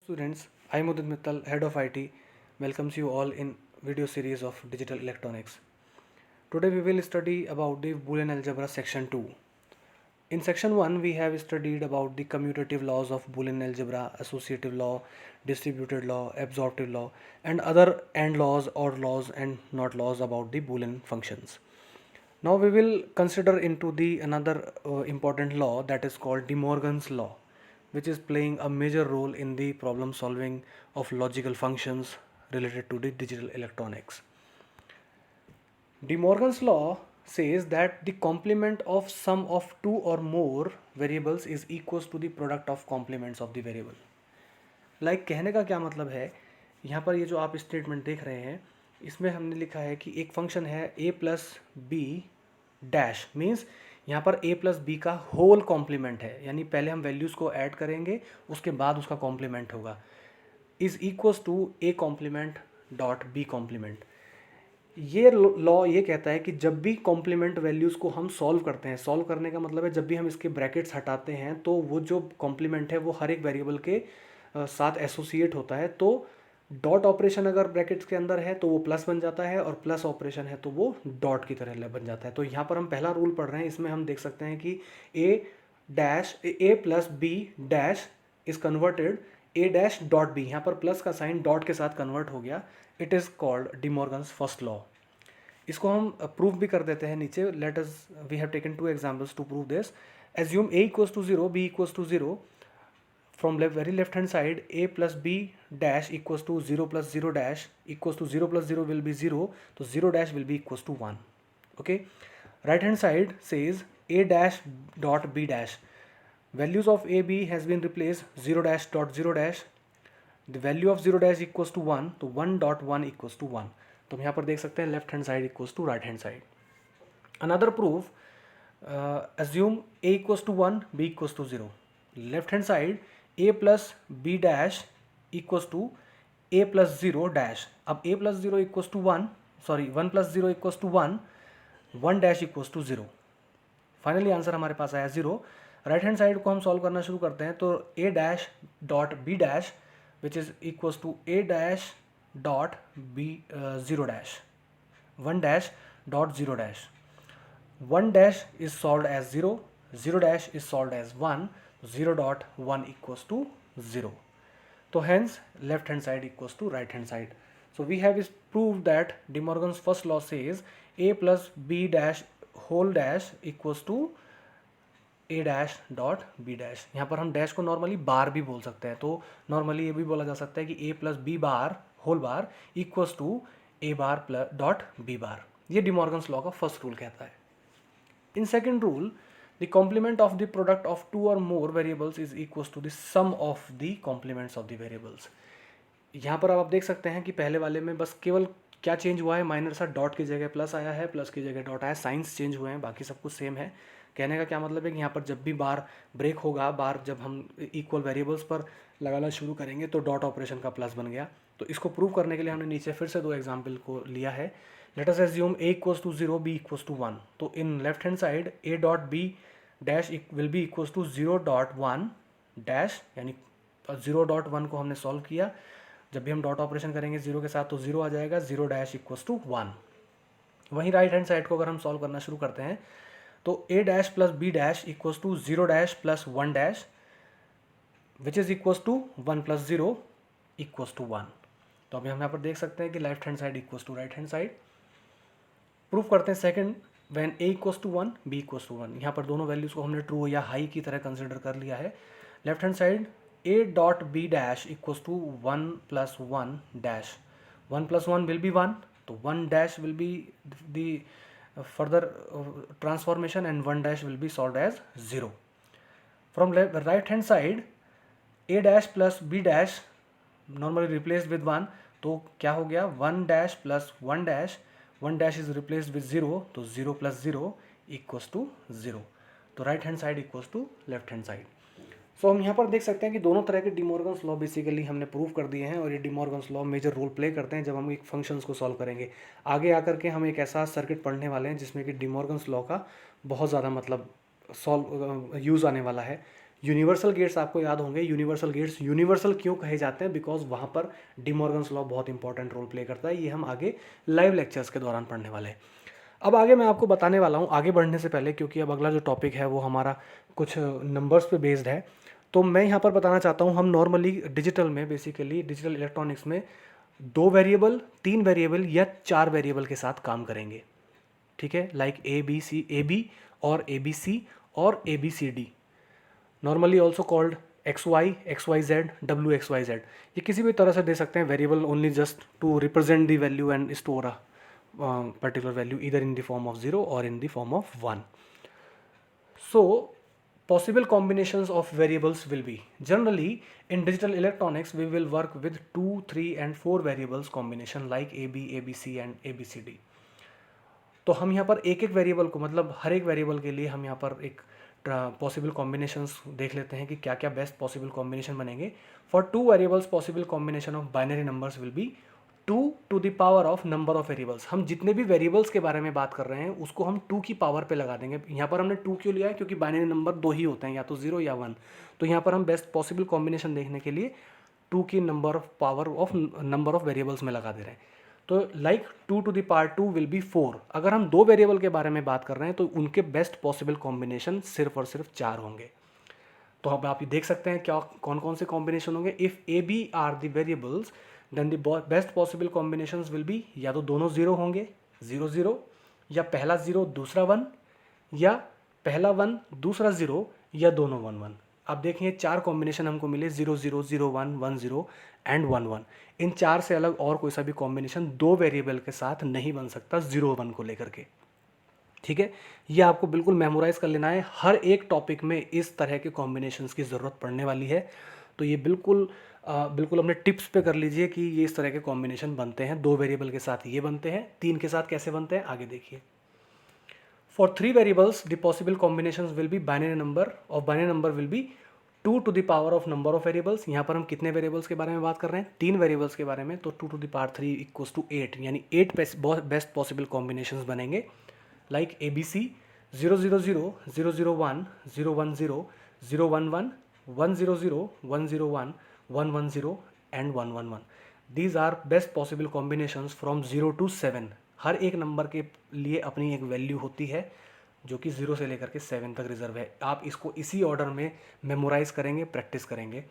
Students, I am Udit Mittal, Head of IT, welcomes you all in video series of Digital Electronics. Today we will study about the Boolean Algebra section 2. In section 1 we have studied about the commutative laws of Boolean Algebra, associative law, distributed law, absorptive law and other AND laws or laws and not laws about the Boolean functions. Now we will consider into the another important law that is called De Morgan's law, which is playing a major role in the problem solving of logical functions related to the digital electronics. De Morgan's law says that the complement of sum of two or more variables is equals to the product of complements of the variable. कहने का क्या मतलब है, यहाँ पर ये जो आप स्टेटमेंट देख रहे हैं इसमें हमने लिखा है कि एक फंक्शन है a plus B dash, means यहाँ पर a प्लस बी का होल कॉम्प्लीमेंट है, यानी पहले हम वैल्यूज़ को ऐड करेंगे उसके बाद उसका कॉम्प्लीमेंट होगा, is equals to a complement dot b complement. ये लॉ ये कहता है कि जब भी कॉम्प्लीमेंट वैल्यूज़ को हम सॉल्व करते हैं, सॉल्व करने का मतलब है जब भी हम इसके ब्रैकेट्स हटाते हैं तो वो जो कॉम्प्लीमेंट है वो हर एक वेरिएबल के साथ एसोसिएट होता है, तो डॉट ऑपरेशन अगर ब्रैकेट्स के अंदर है तो वो प्लस बन जाता है और प्लस ऑपरेशन है तो वो डॉट की तरह बन जाता है। तो यहाँ पर हम पहला रूल पढ़ रहे हैं, इसमें हम देख सकते हैं कि A plus B dash is converted A dash dot B, यहाँ पर प्लस का साइन डॉट के साथ कन्वर्ट हो गया। It is called De Morgan's first law. इसको हम प्रूफ भी कर देते हैं नीचे। Let us we have taken two examples to prove this. Assume A equals to 0, B equals to 0। From very left hand side, a plus b dash equals to 0 plus 0 dash equals to 0 plus 0 will be 0, so 0 dash will be equals to 1. Okay, right hand side says a dash dot b dash, values of a b has been replaced, 0 dash dot 0 dash, the value of 0 dash equals to 1, तो 1 dot 1 equals to 1। तो हम यहाँ पर देख सकते हैं left hand side equals to right hand side. Another proof, assume a equals to 1, b equals to 0, left hand side a plus b dash equals to a plus 0 dash। अब a plus 0 equals to 1, sorry 1 plus 0 equals to 1, 1 dash equals to 0। Finally answer हमारे पास आया 0। Right hand side को हम solve करना शुरू करते हैं, तो a dash dot b dash which is equals to a dash dot b 0 dash, 1 dash dot 0 dash, 1 dash is solved as 0, 0 dash is solved as 1, 0 dot 1 equals to 0. So hence left hand side equals to right hand side. So we have is proved that De Morgan's first law says a plus b dash whole dash equals to a dash dot b dash। यहाँ पर हम dash को normally बार भी बोल सकते हैं, तो normally ये भी बोला जा सकता है कि a plus b bar whole bar equals to a bar plus dot b bar. ये De Morgan's लॉ का फर्स्ट रूल कहता है। In second rule, the complement of the product of two or more variables is equals to the sum of the complements of the variables। यहाँ पर आप देख सकते हैं कि पहले वाले में बस केवल क्या चेंज हुआ है, माइनर सा डॉट की जगह प्लस आया है, प्लस की जगह डॉट आया, साइंस चेंज हुए हैं, बाकी सब कुछ सेम है। कहने का क्या मतलब है कि यहाँ पर जब भी बार ब्रेक होगा, बार जब हम इक्वल वेरिएबल्स पर लगाना शुरू करेंगे तो डॉट ऑपरेशन का प्लस बन गया। तो इसको प्रूव करने के लिए हमने नीचे फिर से दो एग्जाम्पल को लिया है। Let us assume a equals to 0, b equals to 1। तो in left hand side a dot b dash will be equals to 0 dot 1 dash, यानी 0 dot 1 को हमने सॉल्व किया, जब भी हम डॉट ऑपरेशन करेंगे 0 के साथ तो 0 आ जाएगा, 0 डैश इक्वल्स टू 1। वहीं राइट हैंड साइड को अगर हम सॉल्व करना शुरू करते हैं तो a dash plus b dash equals to 0 dash plus 1 dash which is equals to 1 plus 0 equals to 1। तो अभी हम यहाँ पर देख सकते हैं कि left hand side equals to right hand side. Proof करते हैं second, when a equals to 1, b equals to 1। यहाँ पर दोनों वैल्यूज़ को हमने ट्रू या हाई की तरह कंसिडर कर लिया है। Left hand side a dot b dash equals to 1 plus 1 dash, 1 plus 1 will be 1, तो 1 dash will be the further transformation and 1 dash will be solve as 0। From right hand side a dash plus b dash normally replaced with 1, तो क्या हो गया 1 dash plus 1 dash, 1 dash is replaced with 0, तो 0 plus 0 equals to 0। तो right hand side equals to left hand side. So हम यहाँ पर देख सकते हैं कि दोनों तरह के डी मॉर्गन्स लॉ बेसिकली हमने प्रूव कर दिए हैं, और ये De Morgan's law major role play करते हैं जब हम एक फंक्शंस को सॉल्व करेंगे। आगे आकर के हम एक ऐसा सर्किट पढ़ने वाले हैं जिसमें कि डी मॉर्गन्स लॉ का बहुत ज़्यादा मतलब सॉल्व यूज़ आने वाला है। यूनिवर्सल गेट्स आपको याद होंगे, यूनिवर्सल गेट्स यूनिवर्सल क्यों कहे जाते हैं, बिकॉज वहाँ पर डी मॉर्गन्स लॉ बहुत इंपॉर्टेंट रोल प्ले करता है। ये हम आगे लाइव लेक्चर्स के दौरान पढ़ने वाले हैं। अब आगे मैं आपको बताने वाला हूँ, आगे बढ़ने से पहले, क्योंकि अब अगला जो टॉपिक है वो हमारा कुछ नंबर्स पे बेस्ड है, तो मैं यहाँ पर बताना चाहता हूँ हम नॉर्मली डिजिटल में, बेसिकली डिजिटल इलेक्ट्रॉनिक्स में 2 वेरिएबल, 3 वेरिएबल या 4 वेरिएबल के साथ काम करेंगे। ठीक है, लाइक ए बी और ए बी सी और A B C D, normally also called X Y Z, W X Y Z. ये किसी भी तरह से दे सकते हैं variable, only just to represent the value and store a particular value either in the form of 0 or in the form of 1. So possible combinations of variables will be, generally in digital electronics we will work with 2, 3 and 4 variables combination like AB, ABC and ABCD. तो हम यहाँ पर एक एक variable को, मतलब हर एक variable के लिए हम यहाँ पर एक पॉसिबल कॉम्बिनेशंस देख लेते हैं कि क्या क्या बेस्ट पॉसिबल कॉम्बिनेशन बनेंगे। For 2 variables possible combination of binary numbers will be 2 to the power of number of variables. हम जितने भी वेरिएबल्स के बारे में बात कर रहे हैं उसको हम 2 की पावर पे लगा देंगे। यहाँ पर हमने 2 क्यों लिया है, क्योंकि बाइनरी नंबर 2 ही होते हैं, या तो 0 या 1। तो यहाँ पर हम बेस्ट पॉसिबल कॉम्बिनेशन देखने के लिए 2 की number of power of number of variables में लगा दे रहे हैं। तो like 2 to the power 2 will be 4। अगर हम 2 वेरिएबल के बारे में बात कर रहे हैं तो उनके बेस्ट पॉसिबल कॉम्बिनेशन सिर्फ और सिर्फ 4 होंगे। तो अब आप ये देख सकते हैं क्या कौन कौन से कॉम्बिनेशन होंगे। If A B are the variables then the best possible combinations will be, या तो दोनों 0 होंगे, 0 0, या पहला 0 दूसरा 1, या पहला 1 दूसरा 0, या दोनों 1 1। आप देखें 4 कॉम्बिनेशन हमको मिले, 0 0 0 1 1 0 एंड 1 1। इन 4 से अलग और कोई सा भी कॉम्बिनेशन 2 वेरिएबल के साथ नहीं बन सकता 0 1 को लेकर के। ठीक है, ये आपको बिल्कुल मेमोराइज कर लेना है। हर एक टॉपिक में इस तरह के कॉम्बिनेशंस की ज़रूरत पड़ने वाली है, तो ये बिल्कुल बिल्कुल अपने टिप्स पे कर लीजिए कि ये इस तरह के कॉम्बिनेशन बनते हैं। 2 वेरिएबल के साथ ये बनते हैं, 3 के साथ कैसे बनते हैं आगे देखिए। For 3 variables the possible combinations will be binary number will be 2 to the power of number of variables. यहाँ पर हम कितने वेरिएबल्स के बारे में बात कर रहे हैं, 3 वेरिएबल्स के बारे में, तो 2 to the power 3 equals to 8, यानी 8 बेस्ट पॉसिबल कॉम्बिनेशंस बनेंगे। Like A B C 0 0 0 0 0 1 0 1 0 0 1 1 1 0 0 1 0 1 1 1 0 and 1 1 1। These are best possible combinations from 0 to 7। हर एक नंबर के लिए अपनी एक वैल्यू होती है जो कि 0 से लेकर के 7 तक रिजर्व है। आप इसको इसी ऑर्डर में मेमोराइज करेंगे, प्रैक्टिस करेंगे।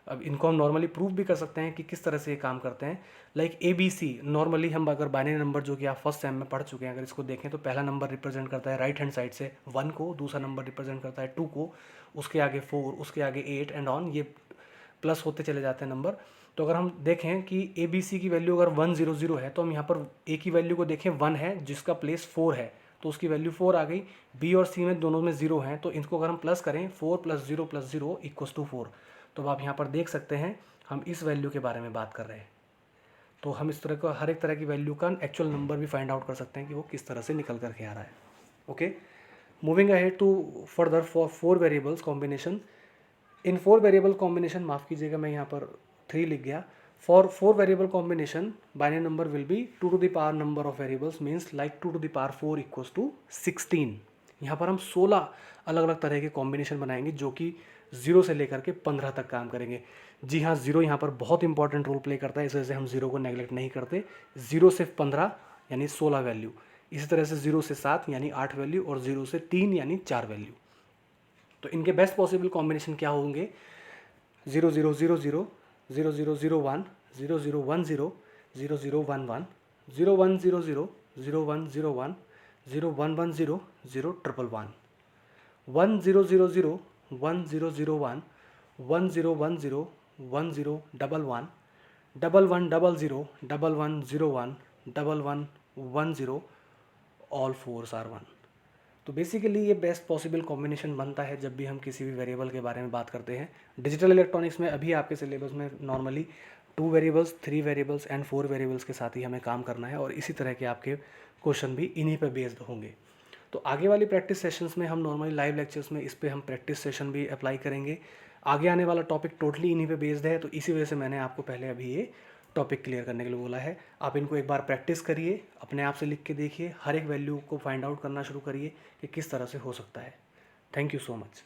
अब इनको हम नॉर्मली प्रूव भी कर सकते हैं कि किस तरह से ये काम करते हैं। Like A B C, normally हम अगर बाइनरी नंबर जो कि आप फर्स्ट सेम में पढ़ चुके हैं, अगर इसको देखें तो पहला नंबर रिप्रेजेंट करता है राइट हैंड साइड से 1 को, दूसरा नंबर रिप्रेजेंट करता है 2 को, उसके आगे 4, उसके आगे 8 एंड ऑन, ये प्लस होते चले जाते हैं नंबर। तो अगर हम देखें कि ए बी सी की वैल्यू अगर 1 0 0 है, तो हम यहाँ पर ए की वैल्यू को देखें 1 है जिसका प्लेस 4 है, तो उसकी वैल्यू 4 आ गई। बी और सी में दोनों में 0 हैं, तो इनको अगर हम प्लस करें 4 + 0 इक्वल्स टू 4। तो आप यहाँ पर देख सकते हैं हम इस वैल्यू के बारे में बात कर रहे हैं। तो हम इस तरह का हर एक तरह की वैल्यू का एक्चुअल नंबर भी फाइंड आउट कर सकते हैं कि वो किस तरह से निकल करके आ रहा है। Okay, moving ahead to further for 4 variables combination. इन 4 वेरिएबल कॉम्बिनेशन, माफ़ कीजिएगा मैं यहाँ पर 3 लिख गया। For 4 variable combination binary number will be 2 to the power number of variables, means like 2 to the power 4 equals to 16। यहाँ पर हम 16 अलग अलग तरह के कॉम्बिनेशन बनाएंगे जो कि 0 से लेकर के 15 तक काम करेंगे। जी हाँ, 0 यहाँ पर बहुत इंपॉर्टेंट रोल प्ले करता है, इस वजह से हम 0 को नेगलेक्ट नहीं करते। 0 से 15 यानी 16 वैल्यू, इसी तरह से 0 से 7 यानी 8 वैल्यू, और 0 से 3 यानी 4 वैल्यू। तो इनके बेस्ट पॉसिबल कॉम्बिनेशन क्या होंगे, 0 0 0 0 0 0 0 1 0 0 1 0 0 0 1 1 0 1 0 0 0 1 0 1 0 1 1 0 0 1 1 1 0 0 0 1 0 0 1 1 0 1 0 1 0 1 1 1 1 0 0 1 1 0 1 1 1 1 0, ऑल 4s आर 1। तो बेसिकली ये बेस्ट पॉसिबल कॉम्बिनेशन बनता है जब भी हम किसी भी वेरिएबल के बारे में बात करते हैं। डिजिटल इलेक्ट्रॉनिक्स में अभी आपके सिलेबस में normally 2 variables, 3 variables and 4 variables के साथ ही हमें काम करना है, और इसी तरह के आपके क्वेश्चन भी इन्हीं पर बेस्ड होंगे। तो आगे वाली प्रैक्टिस सेशंस में हम नॉर्मली लाइव लेक्चर्स में इस पर हम प्रैक्टिस सेशन भी अप्लाई करेंगे। आगे आने वाला टॉपिक टोटली इन्हीं पे बेस्ड है, तो इसी वजह से मैंने आपको पहले अभी ये टॉपिक क्लियर करने के लिए बोला है। आप इनको एक बार प्रैक्टिस करिए, अपने आप से लिख के देखिए, हर एक वैल्यू को फाइंड आउट करना शुरू करिए कि किस तरह से हो सकता है। Thank you so much.